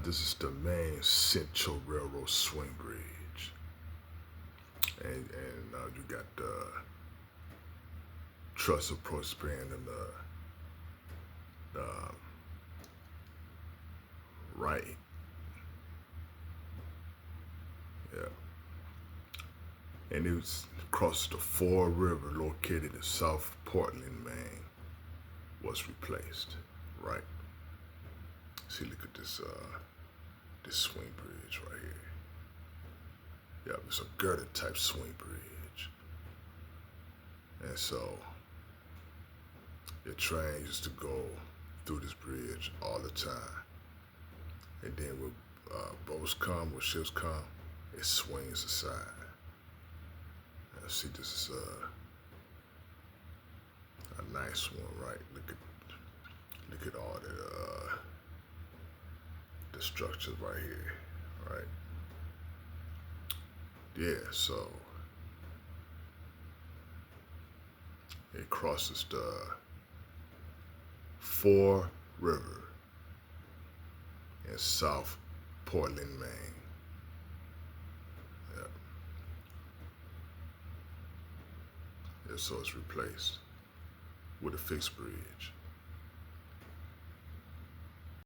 This is the Maine Central Railroad swing bridge, and you got the truss approach span in the right. Yeah, and it was across the Fore River, located in South Portland, Maine, was replaced. Right. See, look at this swing bridge right here. Yeah, it's a girder type swing bridge. And so your train used to go through this bridge all the time. And then when boats come, when ships come, it swings aside. And see, this is a nice one, right? Look at all the structures right here, right? Yeah, so it crosses the Fore River in South Portland, Maine. Yeah. Yeah, so it's replaced with a fixed bridge.